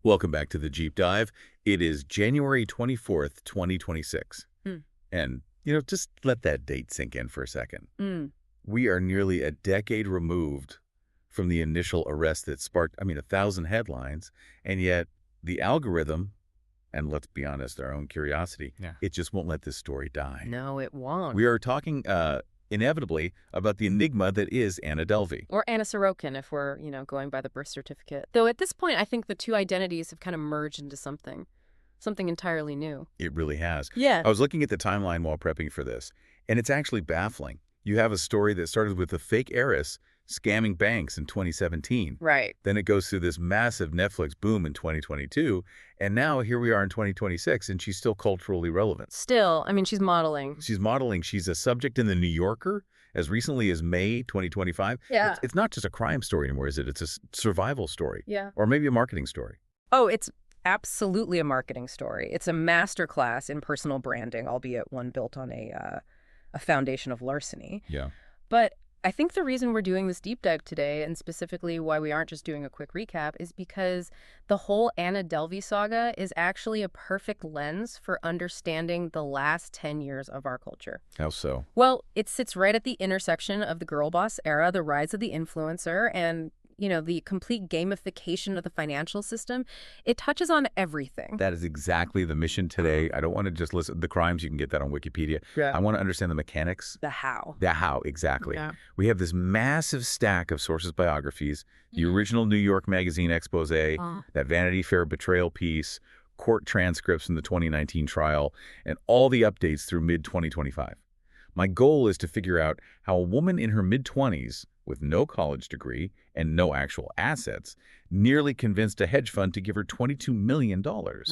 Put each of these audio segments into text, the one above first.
Welcome back to the Jeep Dive. It is January 24th, 2026. And, just let that date sink in for a second. We are nearly a decade removed from the initial arrest that sparked, 1,000 headlines, and yet the algorithm, and let's be honest, our own curiosity, it just won't let this story die. No, it won't. We are talking, inevitably, about the enigma that is Anna Delvey. Or Anna Sorokin, if we're, going by the birth certificate. Though at this point, I think the two identities have kind of merged into something entirely new. It really has. Yeah. I was looking at the timeline while prepping for this, and it's actually baffling. You have a story that started with a fake heiress scamming banks in 2017. Right. Then it goes through this massive Netflix boom in 2022, and now here we are in 2026, and she's still culturally relevant. Still, she's modeling. She's a subject in The New Yorker as recently as May 2025. Yeah. It's not just a crime story anymore, is it? It's a survival story. Yeah. Or maybe a marketing story. Oh, it's absolutely a marketing story. It's a masterclass in personal branding, albeit one built on a foundation of larceny. Yeah. But I think the reason we're doing this deep dive today, and specifically why we aren't just doing a quick recap, is because the whole Anna Delvey saga is actually a perfect lens for understanding the last 10 years of our culture. How so? Well, it sits right at the intersection of the girl boss era, the rise of the influencer, and the complete gamification of the financial system. It touches on everything. That is exactly the mission today. I don't want to just listen the crimes. You can get that on Wikipedia. Yeah. I want to understand the mechanics. The how. The how, exactly. Yeah. We have this massive stack of sources biographies, the original New York Magazine expose, that Vanity Fair betrayal piece, court transcripts from the 2019 trial, and all the updates through mid-2025. My goal is to figure out how a woman in her mid-20s with no college degree and no actual assets nearly convinced a hedge fund to give her $22 million.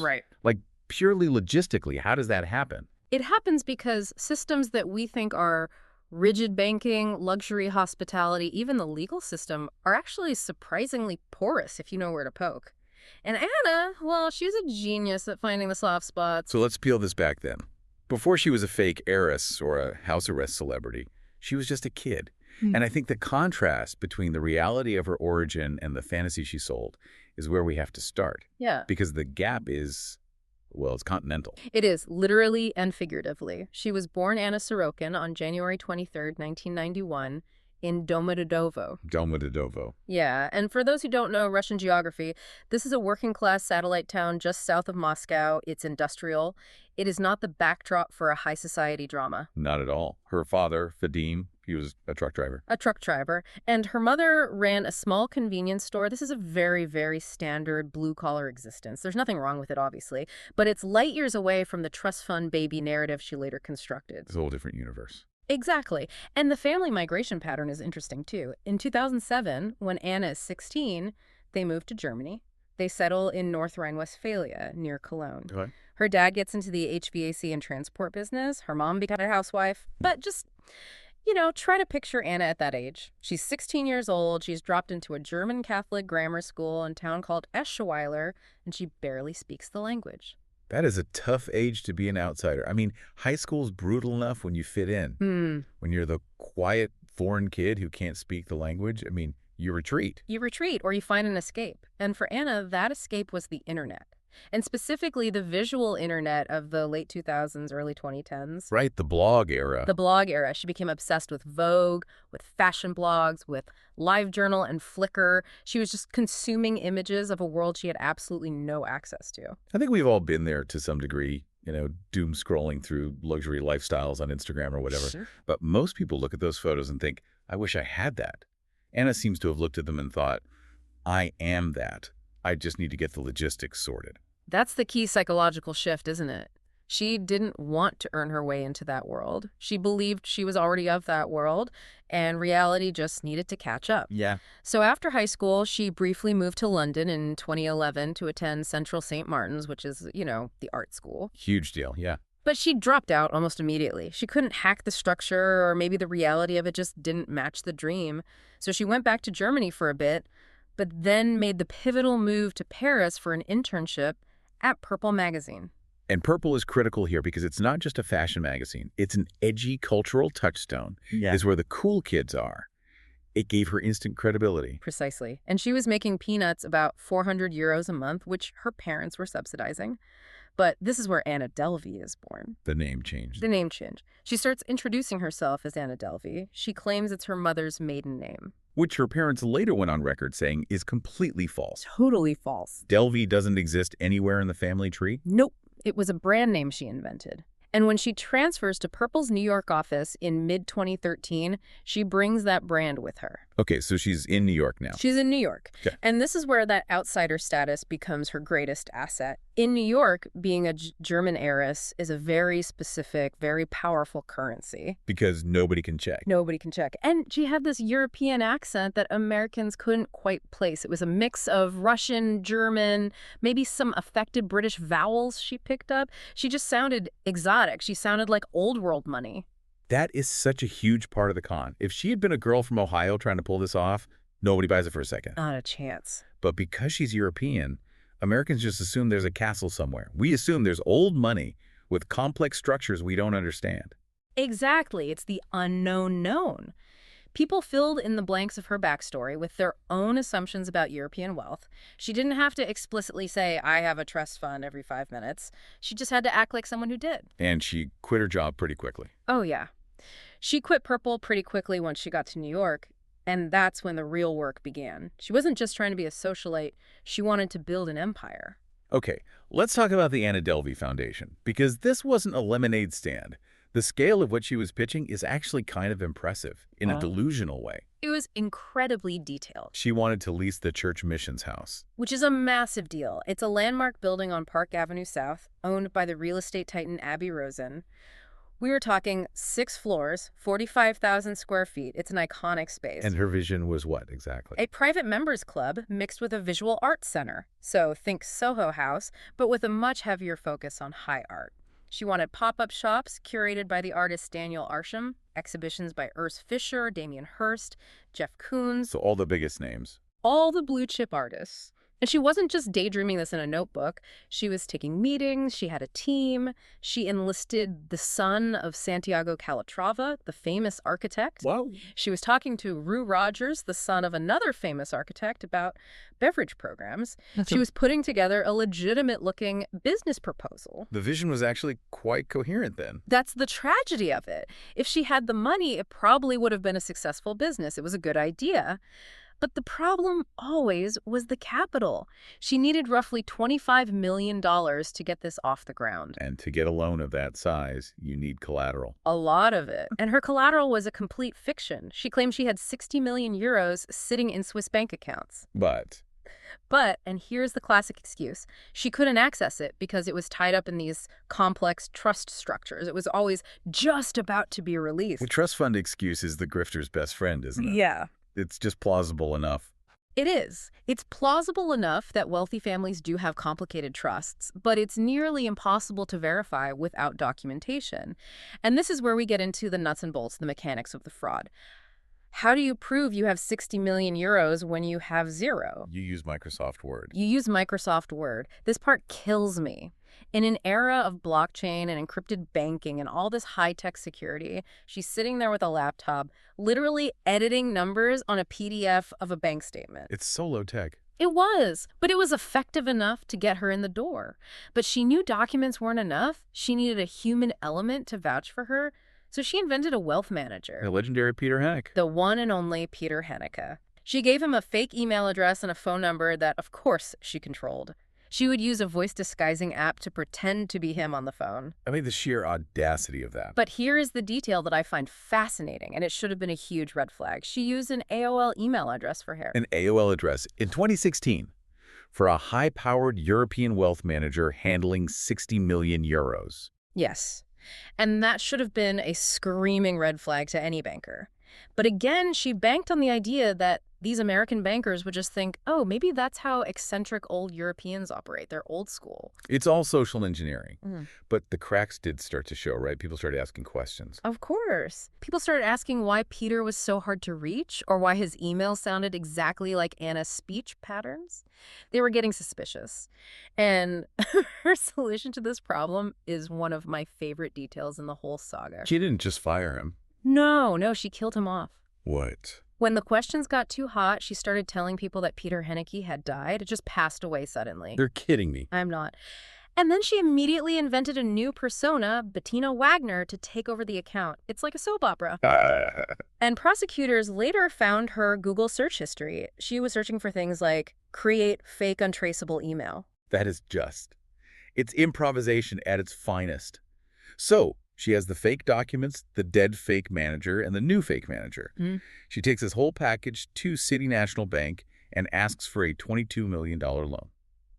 Right. Like, purely logistically, how does that happen? It happens because systems that we think are rigid banking, luxury hospitality, even the legal system, are actually surprisingly porous if you know where to poke. And Anna, well, she's a genius at finding the soft spots. So let's peel this back then. Before she was a fake heiress or a house arrest celebrity, she was just a kid. And I think the contrast between the reality of her origin and the fantasy she sold is where we have to start. Yeah. Because the gap is, well, it's continental. It is, literally and figuratively. She was born Anna Sorokin on January 23rd, 1991, in Domodedovo. Domodedovo. Yeah, and for those who don't know Russian geography, this is a working-class satellite town just south of Moscow. It's industrial. It is not the backdrop for a high society drama. Not at all. Her father, Vadim, he was a truck driver. A truck driver. And her mother ran a small convenience store. This is a very, very standard blue-collar existence. There's nothing wrong with it, obviously, but it's light years away from the trust fund baby narrative she later constructed. It's a whole different universe. Exactly. And the family migration pattern is interesting, too. In 2007, when Anna is 16, they move to Germany. They settle in North Rhine-Westphalia, near Cologne. Okay. Her dad gets into the HVAC and transport business. Her mom becomes a housewife. But just, try to picture Anna at that age. She's 16 years old. She's dropped into a German Catholic grammar school in a town called Eschweiler, and she barely speaks the language. That is a tough age to be an outsider. High school's brutal enough when you fit in. When you're the quiet foreign kid who can't speak the language, you retreat. You retreat or you find an escape. And for Anna, that escape was the internet. And specifically the visual internet of the late 2000s, early 2010s. Right, the blog era. The blog era. She became obsessed with Vogue, with fashion blogs, with LiveJournal and Flickr. She was just consuming images of a world she had absolutely no access to. I think we've all been there to some degree, doom scrolling through luxury lifestyles on Instagram or whatever. Sure. But most people look at those photos and think, I wish I had that. Anna seems to have looked at them and thought, I am that. I just need to get the logistics sorted. That's the key psychological shift, isn't it? She didn't want to earn her way into that world. She believed she was already of that world, and reality just needed to catch up. Yeah. So after high school, she briefly moved to London in 2011 to attend Central St. Martin's, which is, the art school. Huge deal, yeah. But she dropped out almost immediately. She couldn't hack the structure, or maybe the reality of it just didn't match the dream. So she went back to Germany for a bit, but then made the pivotal move to Paris for an internship at Purple magazine. And Purple is critical here because it's not just a fashion magazine. It's an edgy cultural touchstone. Yeah. It's where the cool kids are. It gave her instant credibility. Precisely. And she was making peanuts, about 400 euros a month, which her parents were subsidizing. But this is where Anna Delvey is born. The name changed. The name change. She starts introducing herself as Anna Delvey. She claims it's her mother's maiden name. Which her parents later went on record saying is completely false. Totally false. Delvey doesn't exist anywhere in the family tree? Nope. It was a brand name she invented. And when she transfers to Purple's New York office in mid-2013, she brings that brand with her. Okay, so she's in New York now. She's in New York. Okay. And this is where that outsider status becomes her greatest asset. In New York, being a German heiress is a very specific, very powerful currency. Because nobody can check. Nobody can check. And she had this European accent that Americans couldn't quite place. It was a mix of Russian, German, maybe some affected British vowels she picked up. She just sounded exotic. She sounded like old world money. That is such a huge part of the con. If she had been a girl from Ohio trying to pull this off, nobody buys it for a second. Not a chance. But because she's European, Americans just assume there's a castle somewhere. We assume there's old money with complex structures we don't understand. Exactly. It's the unknown known. People filled in the blanks of her backstory with their own assumptions about European wealth. She didn't have to explicitly say, I have a trust fund every 5 minutes. She just had to act like someone who did. And she quit her job pretty quickly. Oh, yeah. She quit Purple pretty quickly once she got to New York, and that's when the real work began. She wasn't just trying to be a socialite. She wanted to build an empire. Okay, let's talk about the Anna Delvey Foundation, because this wasn't a lemonade stand. The scale of what she was pitching is actually kind of impressive, in a delusional way. It was incredibly detailed. She wanted to lease the church missions house. Which is a massive deal. It's a landmark building on Park Avenue South, owned by the real estate titan Abby Rosen. We were talking 6 floors, 45,000 square feet. It's an iconic space. And her vision was what, exactly? A private members club mixed with a visual arts center. So think Soho House, but with a much heavier focus on high art. She wanted pop-up shops curated by the artist Daniel Arsham, exhibitions by Urs Fischer, Damien Hirst, Jeff Koons. So all the biggest names. All the blue-chip artists. And she wasn't just daydreaming this in a notebook. She was taking meetings. She had a team. She enlisted the son of Santiago Calatrava, the famous architect. Wow. She was talking to Rue Rogers, the son of another famous architect, about beverage programs. She was putting together a legitimate-looking business proposal. The vision was actually quite coherent then. That's the tragedy of it. If she had the money, it probably would have been a successful business. It was a good idea. But the problem always was the capital. She needed roughly $25 million to get this off the ground. And to get a loan of that size, you need collateral. A lot of it. And her collateral was a complete fiction. She claimed she had 60 million euros sitting in Swiss bank accounts. But, and here's the classic excuse, she couldn't access it because it was tied up in these complex trust structures. It was always just about to be released. The trust fund excuse is the grifter's best friend, isn't it? Yeah. It's just plausible enough. It is. It's plausible enough that wealthy families do have complicated trusts, but it's nearly impossible to verify without documentation. And this is where we get into the nuts and bolts, the mechanics of the fraud. How do you prove you have 60 million euros when you have 0? You use Microsoft Word. You use Microsoft Word. This part kills me. In an era of blockchain and encrypted banking and all this high-tech security, she's sitting there with a laptop, literally editing numbers on a PDF of a bank statement. It's so low-tech. It was, but it was effective enough to get her in the door. But she knew documents weren't enough. She needed a human element to vouch for her. So she invented a wealth manager. The legendary Peter Hennick. The one and only Peter Hennick. She gave him a fake email address and a phone number that, of course, she controlled. She would use a voice disguising app to pretend to be him on the phone. I mean, the sheer audacity of that. But here is the detail that I find fascinating, and it should have been a huge red flag. She used an AOL email address for her. An AOL address in 2016 for a high-powered European wealth manager handling 60 million euros. Yes. And that should have been a screaming red flag to any banker. But again, she banked on the idea that these American bankers would just think, oh, maybe that's how eccentric old Europeans operate. They're old school. It's all social engineering. But the cracks did start to show, right? People started asking questions. Of course. People started asking why Peter was so hard to reach or why his email sounded exactly like Anna's speech patterns. They were getting suspicious. And her solution to this problem is one of my favorite details in the whole saga. She didn't just fire him. No, she killed him off. What? When the questions got too hot, she started telling people that Peter Henneke had died. It just passed away suddenly. They're kidding me. I'm not. And then she immediately invented a new persona, Bettina Wagner, to take over the account. It's like a soap opera. And prosecutors later found her Google search history. She was searching for things like create fake untraceable email. That is just. It's improvisation at its finest. So, she has the fake documents, the dead fake manager, and the new fake manager. She takes this whole package to City National Bank and asks for a $22 million loan.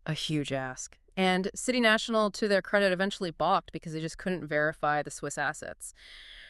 A huge ask. And City National, to their credit, eventually balked because they just couldn't verify the Swiss assets.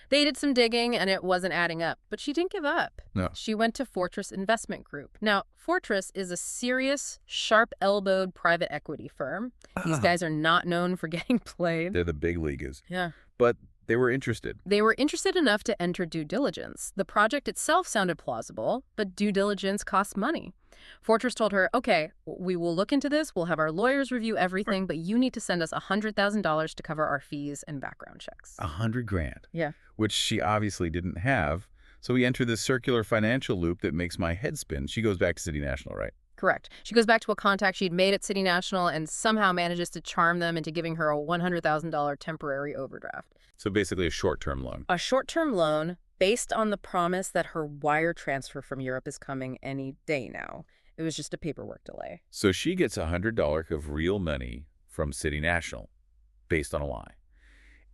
They did some digging, and it wasn't adding up. But she didn't give up. No. She went to Fortress Investment Group. Now, Fortress is a serious, sharp-elbowed private equity firm. These guys are not known for getting played. They're the big leaguers. Yeah. But they were interested. They were interested enough to enter due diligence. The project itself sounded plausible, but due diligence costs money. Fortress told her, okay, we will look into this, we'll have our lawyers review everything, but you need to send us $100,000 to cover our fees and background checks. $100,000. Yeah. Which she obviously didn't have. So we enter this circular financial loop that makes my head spin. She goes back to City National, right? Correct. She goes back to a contact she'd made at City National and somehow manages to charm them into giving her a $100,000 temporary overdraft. So basically a short-term loan. A short-term loan based on the promise that her wire transfer from Europe is coming any day now. It was just a paperwork delay. So she gets $100 of real money from City National based on a lie.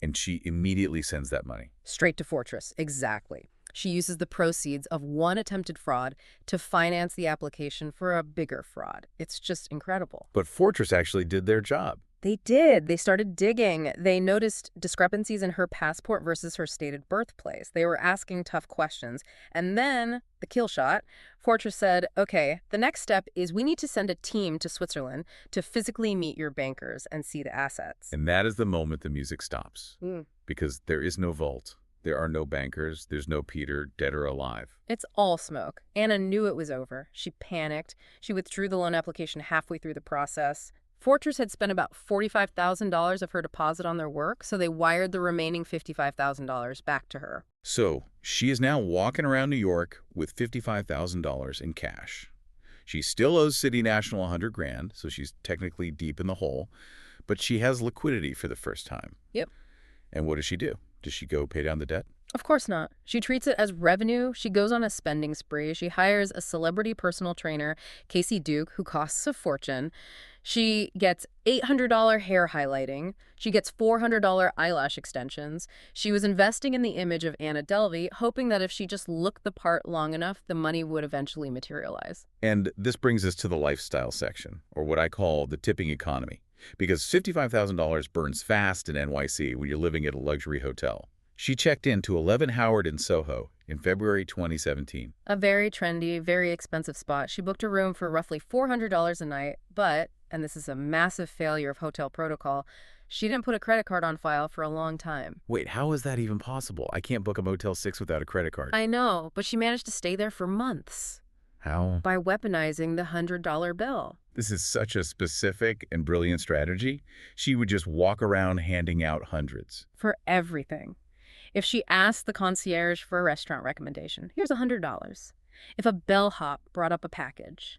And she immediately sends that money. Straight to Fortress, exactly. She uses the proceeds of one attempted fraud to finance the application for a bigger fraud. It's just incredible. But Fortress actually did their job. They did. They started digging. They noticed discrepancies in her passport versus her stated birthplace. They were asking tough questions. And then, the kill shot, Fortress said, okay, the next step is we need to send a team to Switzerland to physically meet your bankers and see the assets. And that is the moment the music stops. Because there is no vault. There are no bankers. There's no Peter, dead or alive. It's all smoke. Anna knew it was over. She panicked. She withdrew the loan application halfway through the process. Fortress had spent about $45,000 of her deposit on their work, so they wired the remaining $55,000 back to her. So she is now walking around New York with $55,000 in cash. She still owes City National $100,000, so she's technically deep in the hole, but she has liquidity for the first time. Yep. And what does she do? Does she go pay down the debt? Of course not. She treats it as revenue. She goes on a spending spree. She hires a celebrity personal trainer, Casey Duke, who costs a fortune. She gets $800 hair highlighting. She gets $400 eyelash extensions. She was investing in the image of Anna Delvey, hoping that if she just looked the part long enough, the money would eventually materialize. And this brings us to the lifestyle section, or what I call the tipping economy, because $55,000 burns fast in NYC when you're living at a luxury hotel. She checked in to 11 Howard in Soho in February 2017. A very trendy, very expensive spot. She booked a room for roughly $400 a night, but, and this is a massive failure of hotel protocol, she didn't put a credit card on file for a long time. Wait, how is that even possible? I can't book a Motel 6 without a credit card. I know, but she managed to stay there for months. How? By weaponizing the $100 bill. This is such a specific and brilliant strategy. She would just walk around handing out hundreds. For everything. If she asked the concierge for a restaurant recommendation, here's $100. If a bellhop brought up a package,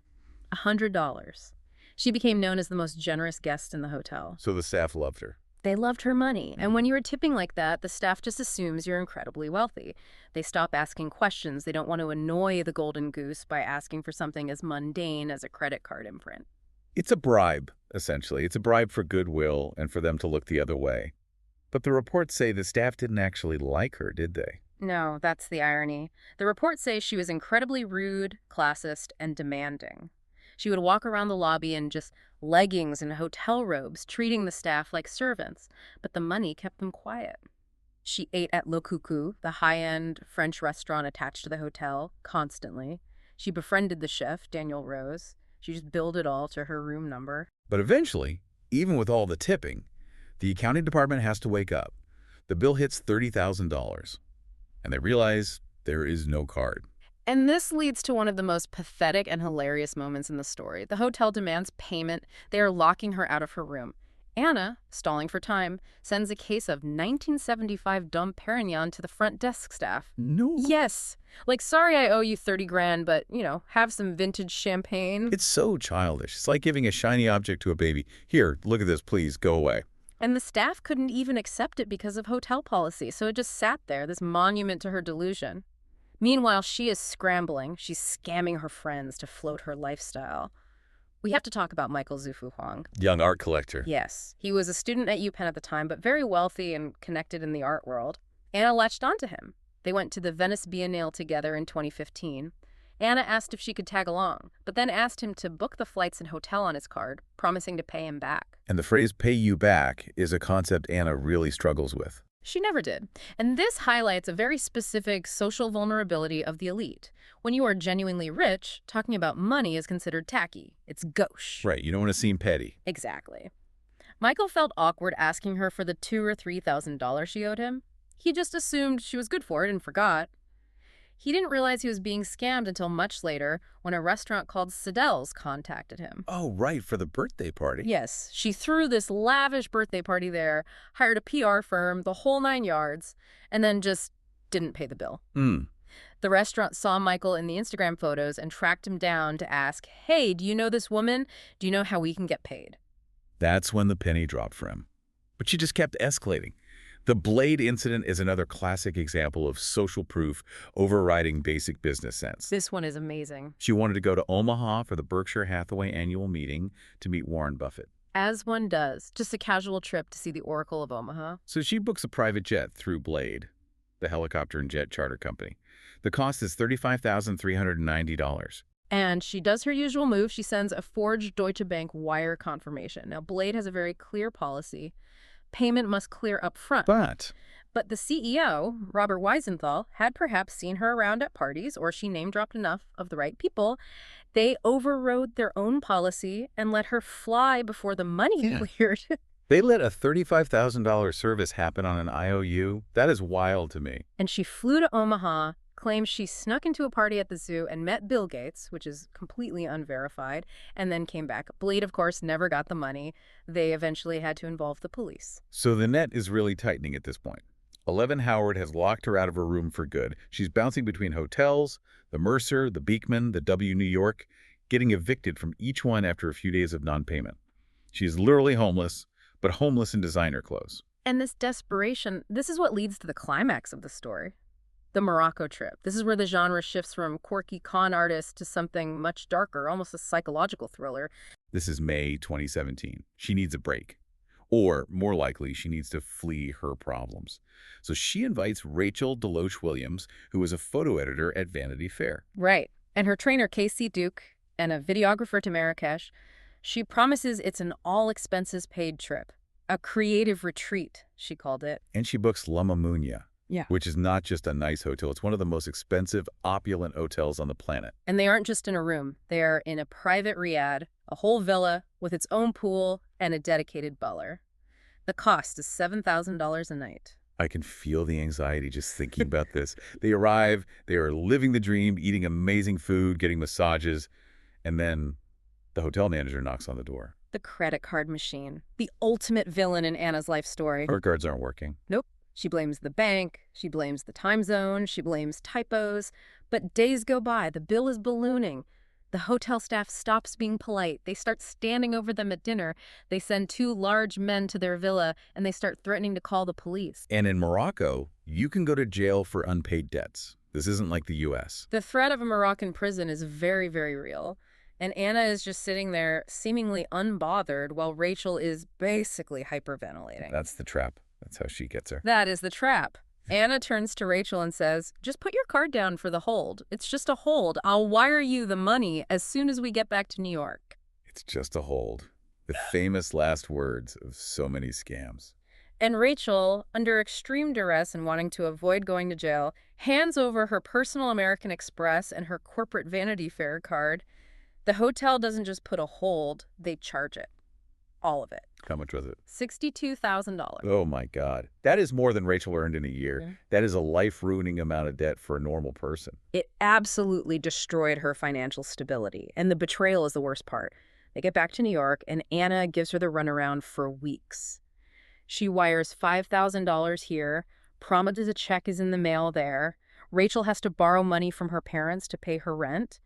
$100. She became known as the most generous guest in the hotel. So the staff loved her. They loved her money. And when you are tipping like that, the staff just assumes you're incredibly wealthy. They stop asking questions. They don't want to annoy the golden goose by asking for something as mundane as a credit card imprint. It's a bribe, essentially. It's a bribe for goodwill and for them to look the other way. But the reports say the staff didn't actually like her, did they? No, that's the irony. The reports say she was incredibly rude, classist, and demanding. She would walk around the lobby in just leggings and hotel robes, treating the staff like servants, but the money kept them quiet. She ate at Le Coucou, the high-end French restaurant attached to the hotel, constantly. She befriended the chef, Daniel Rose. She just billed it all to her room number. But eventually, even with all the tipping, the accounting department has to wake up. The bill hits $30,000, and they realize there is no card. And this leads to one of the most pathetic and hilarious moments in the story. The hotel demands payment. They are locking her out of her room. Anna, stalling for time, sends a case of 1975 Dom Perignon to the front desk staff. No. Yes. Like, sorry I owe you 30 grand, but, have some vintage champagne. It's so childish. It's like giving a shiny object to a baby. Here, look at this, please, go away. And the staff couldn't even accept it because of hotel policy, so it just sat there, this monument to her delusion. Meanwhile, she is scrambling. She's scamming her friends to float her lifestyle. We have to talk about Michael Zufu Huang. Young art collector. Yes. He was a student at UPenn at the time, but very wealthy and connected in the art world. Anna latched onto him. They went to the Venice Biennale together in 2015. Anna asked if she could tag along, but then asked him to book the flights and hotel on his card, promising to pay him back. And the phrase pay you back is a concept Anna really struggles with. She never did. And this highlights a very specific social vulnerability of the elite. When you are genuinely rich, talking about money is considered tacky. It's gauche. Right, you don't want to seem petty. Exactly. Michael felt awkward asking her for the $2,000 or $3,000 she owed him. He just assumed she was good for it and forgot. He didn't realize he was being scammed until much later when a restaurant called Siddell's contacted him. Oh, right, for the birthday party. Yes, she threw this lavish birthday party there, hired a PR firm, the whole 9 yards, and then just didn't pay the bill. The restaurant saw Michael in the Instagram photos and tracked him down to ask, hey, do you know this woman? Do you know how we can get paid? That's when the penny dropped for him. But she just kept escalating. The Blade incident is another classic example of social proof overriding basic business sense. This one is amazing. She wanted to go to Omaha for the Berkshire Hathaway annual meeting to meet Warren Buffett. As one does, just a casual trip to see the Oracle of Omaha. So she books a private jet through Blade, the helicopter and jet charter company. The cost is $35,390. And she does her usual move. She sends a forged Deutsche Bank wire confirmation. Now, Blade has a very clear policy. Payment must clear up front. But the CEO, Robert Weisenthal, had perhaps seen her around at parties, or she name-dropped enough of the right people. They overrode their own policy and let her fly before the money cleared. They let a $35,000 service happen on an IOU? That is wild to me. And she flew to Omaha, claims she snuck into a party at the zoo and met Bill Gates, which is completely unverified, and then came back. Blade, of course, never got the money. They eventually had to involve the police. So the net is really tightening at this point. 11 Howard has locked her out of her room for good. She's bouncing between hotels, the Mercer, the Beekman, the W New York, getting evicted from each one after a few days of non-payment. She's literally homeless, but homeless in designer clothes. And this desperation, this is what leads to the climax of the story. The Morocco trip. This is where the genre shifts from quirky con artist to something much darker, almost a psychological thriller. This is May 2017. She needs a break. Or, more likely, she needs to flee her problems. So she invites Rachel Deloche-Williams, who is a photo editor at Vanity Fair. Right. And her trainer, Casey Duke, and a videographer to Marrakesh. She promises it's an all-expenses-paid trip. A creative retreat, she called it. And she books La Mamounia. Yeah. Which is not just a nice hotel. It's one of the most expensive, opulent hotels on the planet. And they aren't just in a room. They are in a private riad, a whole villa with its own pool and a dedicated butler. The cost is $7,000 a night. I can feel the anxiety just thinking about this. They arrive, they are living the dream, eating amazing food, getting massages, and then the hotel manager knocks on the door. The credit card machine. The ultimate villain in Anna's life story. Her cards aren't working. Nope. She blames the bank, she blames the time zone, she blames typos. But days go by, the bill is ballooning. The hotel staff stops being polite. They start standing over them at dinner. They send 2 large men to their villa, and they start threatening to call the police. And in Morocco, you can go to jail for unpaid debts. This isn't like the U.S. The threat of a Moroccan prison is very, very real. And Anna is just sitting there seemingly unbothered while Rachel is basically hyperventilating. That's the trap. That's how she gets her. That is the trap. Anna turns to Rachel and says, just put your card down for the hold. It's just a hold. I'll wire you the money as soon as we get back to New York. It's just a hold. The famous last words of so many scams. And Rachel, under extreme duress and wanting to avoid going to jail, hands over her personal American Express and her corporate Vanity Fair card. The hotel doesn't just put a hold, they charge it. All of it. How much was it? $62,000. Oh, my God. That is more than Rachel earned in a year. Yeah. That is a life-ruining amount of debt for a normal person. It absolutely destroyed her financial stability, and the betrayal is the worst part. They get back to New York, and Anna gives her the runaround for weeks. She wires $5,000 here, promises a check is in the mail there. Rachel has to borrow money from her parents to pay her rent.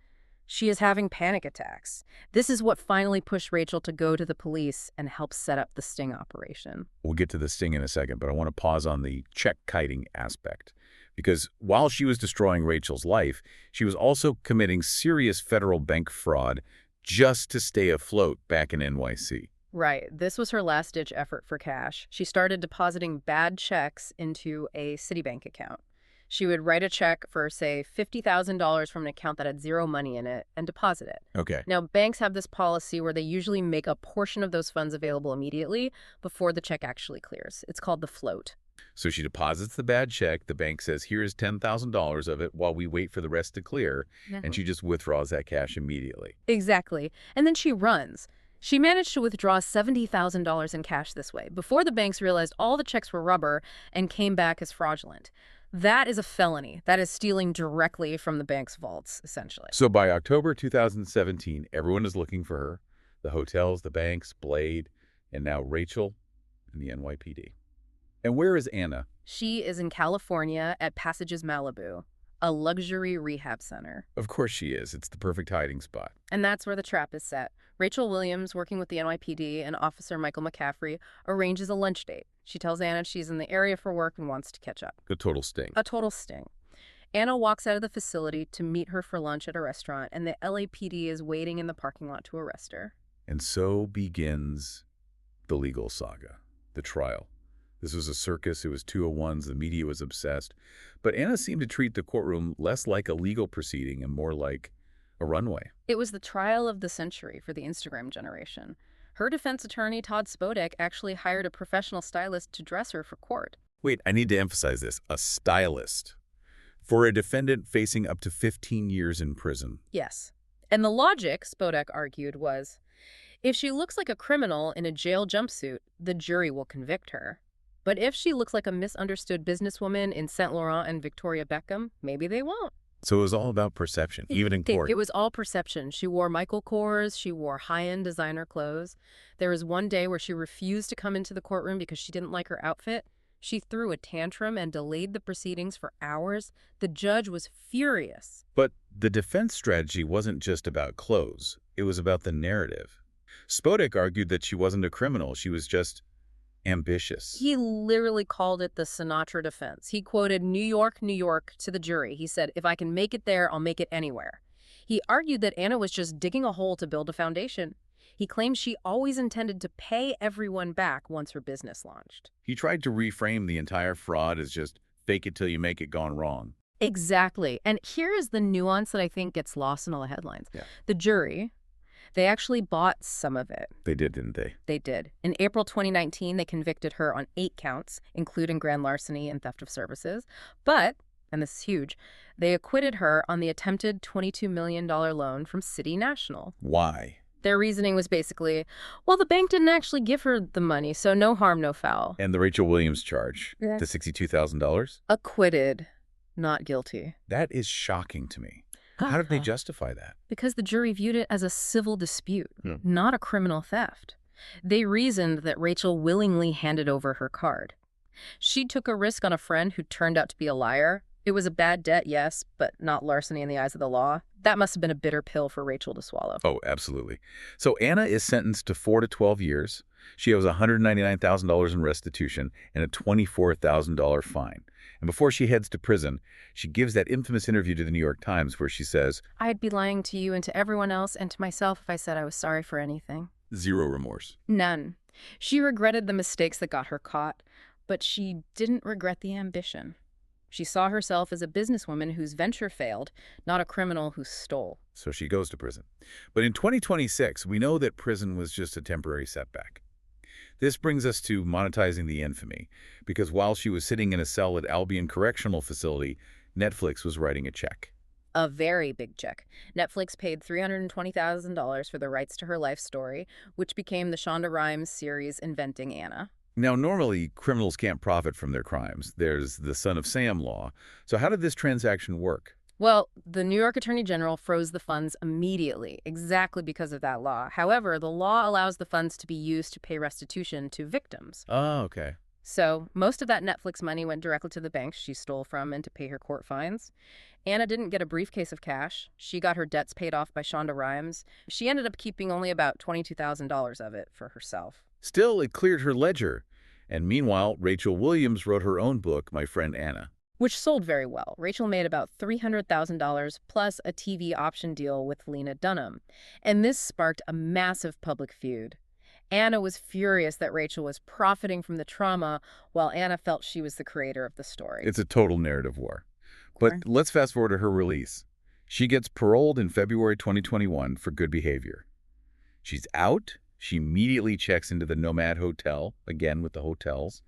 She is having panic attacks. This is what finally pushed Rachel to go to the police and help set up the sting operation. We'll get to the sting in a second, but I want to pause on the check-kiting aspect. Because while she was destroying Rachel's life, she was also committing serious federal bank fraud just to stay afloat back in NYC. Right. This was her last-ditch effort for cash. She started depositing bad checks into a Citibank account. She would write a check for, say, $50,000 from an account that had zero money in it and deposit it. Okay. Now, banks have this policy where they usually make a portion of those funds available immediately before the check actually clears. It's called the float. So she deposits the bad check. The bank says, here's $10,000 of it while we wait for the rest to clear. And she just withdraws that cash immediately. Exactly. And then she runs. She managed to withdraw $70,000 in cash this way before the banks realized all the checks were rubber and came back as fraudulent. That is a felony. That is stealing directly from the bank's vaults, essentially. So by October 2017, everyone is looking for her. The hotels, the banks, Blade, and now Rachel and the NYPD. And where is Anna? She is in California at Passages Malibu, a luxury rehab center. Of course she is. It's the perfect hiding spot. And that's where the trap is set. Rachel Williams, working with the NYPD, and Officer Michael McCaffrey, arranges a lunch date. She tells Anna she's in the area for work and wants to catch up. A total sting. A total sting. Anna walks out of the facility to meet her for lunch at a restaurant, and the LAPD is waiting in the parking lot to arrest her. And so begins the legal saga, the trial. This was a circus. It was 201s. The media was obsessed. But Anna seemed to treat the courtroom less like a legal proceeding and more like a runway. It was the trial of the century for the Instagram generation. Her defense attorney, Todd Spodek, actually hired a professional stylist to dress her for court. Wait, I need to emphasize this. A stylist. For a defendant facing up to 15 years in prison. Yes. And the logic, Spodek argued, was, if she looks like a criminal in a jail jumpsuit, the jury will convict her. But if she looks like a misunderstood businesswoman in Saint Laurent and Victoria Beckham, maybe they won't. So it was all about perception, even in court. It was all perception. She wore Michael Kors. She wore high-end designer clothes. There was one day where she refused to come into the courtroom because she didn't like her outfit. She threw a tantrum and delayed the proceedings for hours. The judge was furious. But the defense strategy wasn't just about clothes. It was about the narrative. Spodek argued that she wasn't a criminal. She was just ambitious. He literally called it the Sinatra defense. He quoted New York, New York to the jury. He said, if I can make it there, I'll make it anywhere. He argued that Anna was just digging a hole to build a foundation. He claimed she always intended to pay everyone back once her business launched. He tried to reframe the entire fraud as just fake it till you make it gone wrong. Exactly. And here is the nuance that I think gets lost in all the headlines. Yeah. The jury, they actually bought some of it. They did, didn't they? They did. In April 2019, they convicted her on 8 counts, including grand larceny and theft of services. But, and this is huge, they acquitted her on the attempted $22 million loan from City National. Why? Their reasoning was basically, well, the bank didn't actually give her the money, so no harm, no foul. And the Rachel Williams charge, Yeah. the $62,000? Acquitted, not guilty. That is shocking to me. How did they justify that? Because the jury viewed it as a civil dispute, not a criminal theft. They reasoned that Rachel willingly handed over her card. She took a risk on a friend who turned out to be a liar. It was a bad debt, yes, but not larceny in the eyes of the law. That must have been a bitter pill for Rachel to swallow. Oh, absolutely. So Anna is sentenced to 4 to 12 years. She owes $199,000 in restitution and a $24,000 fine. And before she heads to prison, she gives that infamous interview to the New York Times where she says, I'd be lying to you and to everyone else and to myself if I said I was sorry for anything. Zero remorse. None. She regretted the mistakes that got her caught, but she didn't regret the ambition. She saw herself as a businesswoman whose venture failed, not a criminal who stole. So she goes to prison. But in 2026, we know that prison was just a temporary setback. This brings us to monetizing the infamy, because while she was sitting in a cell at Albion Correctional Facility, Netflix was writing a check. A very big check. Netflix paid $320,000 for the rights to her life story, which became the Shonda Rhimes series Inventing Anna. Now, normally, criminals can't profit from their crimes. There's the son of Sam law. So how did this transaction work? Well, the New York Attorney General froze the funds immediately, exactly because of that law. However, the law allows the funds to be used to pay restitution to victims. Oh, okay. So most of that Netflix money went directly to the banks she stole from and to pay her court fines. Anna didn't get a briefcase of cash. She got her debts paid off by Shonda Rhimes. She ended up keeping only about $22,000 of it for herself. Still, it cleared her ledger. And meanwhile, Rachel Williams wrote her own book, My Friend Anna. Which sold very well. Rachel made about $300,000 plus a TV option deal with Lena Dunham. And this sparked a massive public feud. Anna was furious that Rachel was profiting from the trauma, while Anna felt she was the creator of the story. It's a total narrative war. But let's fast forward to her release. She gets paroled in February 2021 for good behavior. She's out. She immediately checks into the Nomad Hotel, again with the hotels,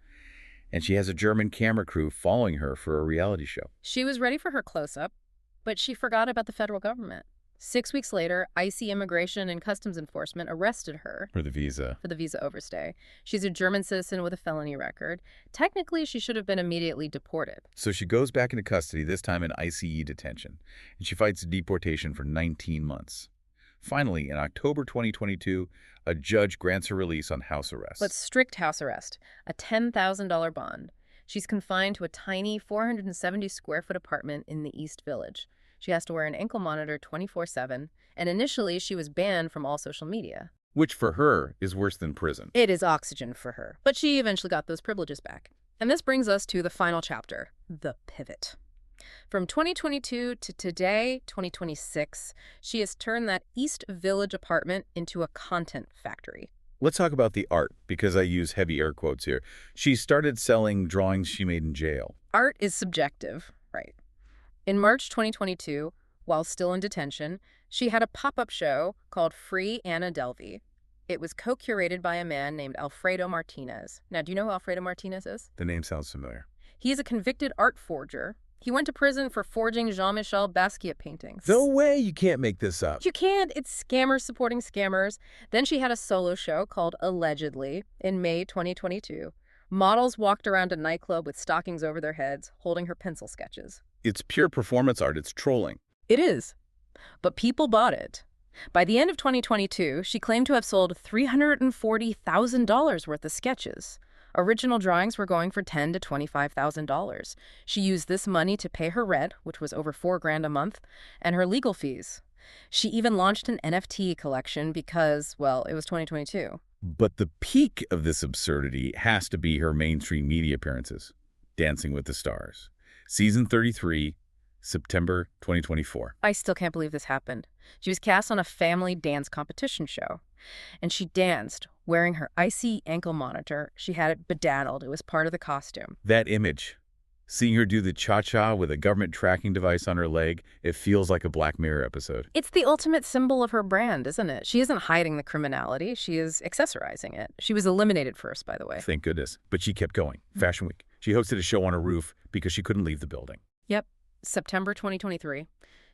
and she has a German camera crew following her for a reality show. She was ready for her close-up, but she forgot about the federal government. 6 weeks later, icy Immigration and Customs Enforcement arrested her For the visa overstay. She's a German citizen with a felony record. Technically, she should have been immediately deported. So she goes back into custody, this time in ICE detention, and she fights deportation for 19 months. Finally, in October 2022, a judge grants her release on house arrest. But strict house arrest, a $10,000 bond. She's confined to a tiny 470-square-foot apartment in the East Village. She has to wear an ankle monitor 24/7, and initially she was banned from all social media. Which for her is worse than prison. It is oxygen for her, but she eventually got those privileges back. And this brings us to the final chapter, the pivot. From 2022 to today, 2026, she has turned that East Village apartment into a content factory. Let's talk about the art, because I use heavy air quotes here. She started selling drawings she made in jail. Art is subjective, right? In March 2022, while still in detention, she had a pop-up show called Free Anna Delvey. It was co-curated by a man named Alfredo Martinez. Now, do you know who Alfredo Martinez is? The name sounds familiar. He is a convicted art forger. He went to prison for forging Jean-Michel Basquiat paintings. No way, you can't make this up. You can't. It's scammers supporting scammers. Then she had a solo show called Allegedly in May 2022. Models walked around a nightclub with stockings over their heads, holding her pencil sketches. It's pure performance art. It's trolling. It is. But people bought it. By the end of 2022, she claimed to have sold $340,000 worth of sketches. Original drawings were going for $10,000 to $25,000. She used this money to pay her rent, which was over $4,000 a month, and her legal fees. She even launched an NFT collection because, well, it was 2022. But the peak of this absurdity has to be her mainstream media appearances. Dancing with the Stars. Season 33, September 2024. I still can't believe this happened. She was cast on a family dance competition show. And she danced, wearing her icy ankle monitor. She had it bedazzled. It was part of the costume. That image, seeing her do the cha-cha with a government tracking device on her leg, it feels like a Black Mirror episode. It's the ultimate symbol of her brand, isn't it? She isn't hiding the criminality. She is accessorizing it. She was eliminated first, by the way. Thank goodness. But she kept going. Fashion Week. She hosted a show on her roof because she couldn't leave the building. Yep. September 2023.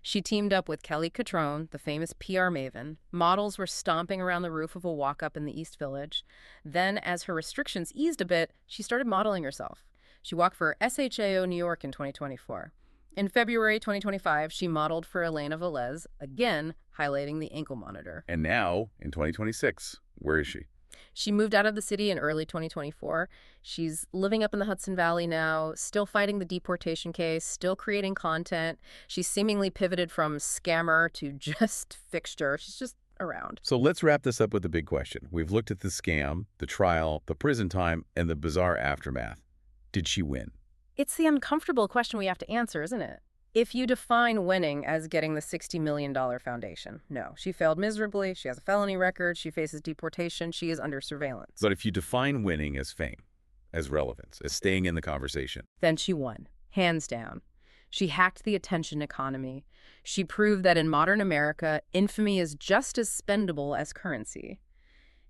She teamed up with Kelly Catrone, the famous PR maven. Models were stomping around the roof of a walk-up in the East Village. Then, as her restrictions eased a bit, she started modeling herself. She walked for SHAO New York in 2024. In February 2025, she modeled for Elena Velez, again highlighting the ankle monitor. And now, in 2026, where is she? She moved out of the city in early 2024. She's living up in the Hudson Valley now, still fighting the deportation case, still creating content. She's seemingly pivoted from scammer to just fixture. She's just around. So let's wrap this up with the big question. We've looked at the scam, the trial, the prison time, and the bizarre aftermath. Did she win? It's the uncomfortable question we have to answer, isn't it? If you define winning as getting the $60 million foundation, no. She failed miserably. She has a felony record. She faces deportation. She is under surveillance. But if you define winning as fame, as relevance, as staying in the conversation, then she won, hands down. She hacked the attention economy. She proved that in modern America, infamy is just as spendable as currency.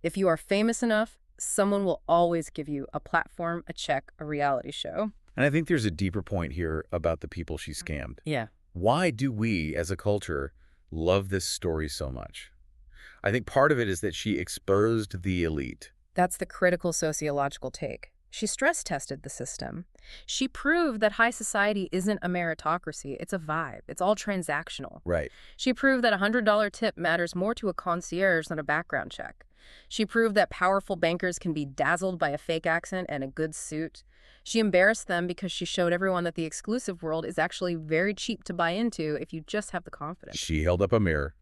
If you are famous enough, someone will always give you a platform, a check, a reality show. And I think there's a deeper point here about the people she scammed. Yeah. Why do we, as a culture, love this story so much? I think part of it is that she exposed the elite. That's the critical sociological take. She stress-tested the system. She proved that high society isn't a meritocracy, it's a vibe. It's all transactional. Right. She proved that a $100 tip matters more to a concierge than a background check. She proved that powerful bankers can be dazzled by a fake accent and a good suit. She embarrassed them because she showed everyone that the exclusive world is actually very cheap to buy into if you just have the confidence. She held up a mirror,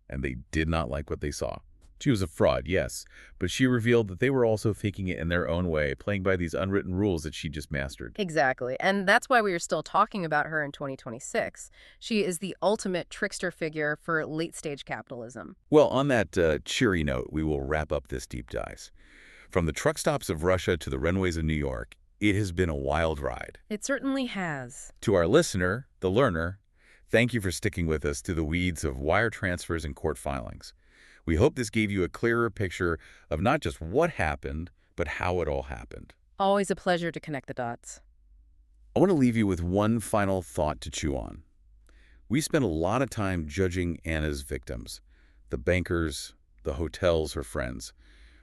and they did not like what they saw. She was a fraud, yes, but she revealed that they were also faking it in their own way, playing by these unwritten rules that she just mastered. Exactly. And that's why we are still talking about her in 2026. She is the ultimate trickster figure for late-stage capitalism. Well, on that cheery note, we will wrap up this deep dive. From the truck stops of Russia to the runways of New York, it has been a wild ride. It certainly has. To our listener, the learner, thank you for sticking with us through the weeds of wire transfers and court filings. We hope this gave you a clearer picture of not just what happened, but how it all happened. Always a pleasure to connect the dots. I want to leave you with one final thought to chew on. We spent a lot of time judging Anna's victims, the bankers, the hotels, her friends.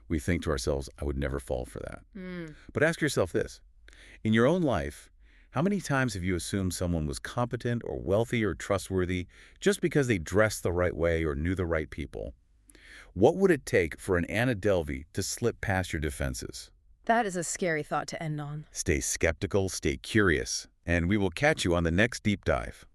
We think to ourselves, I would never fall for that. But ask yourself this. In your own life, how many times have you assumed someone was competent or wealthy or trustworthy just because they dressed the right way or knew the right people? What would it take for an Anna Delvey to slip past your defenses? That is a scary thought to end on. Stay skeptical, stay curious, and we will catch you on the next deep dive.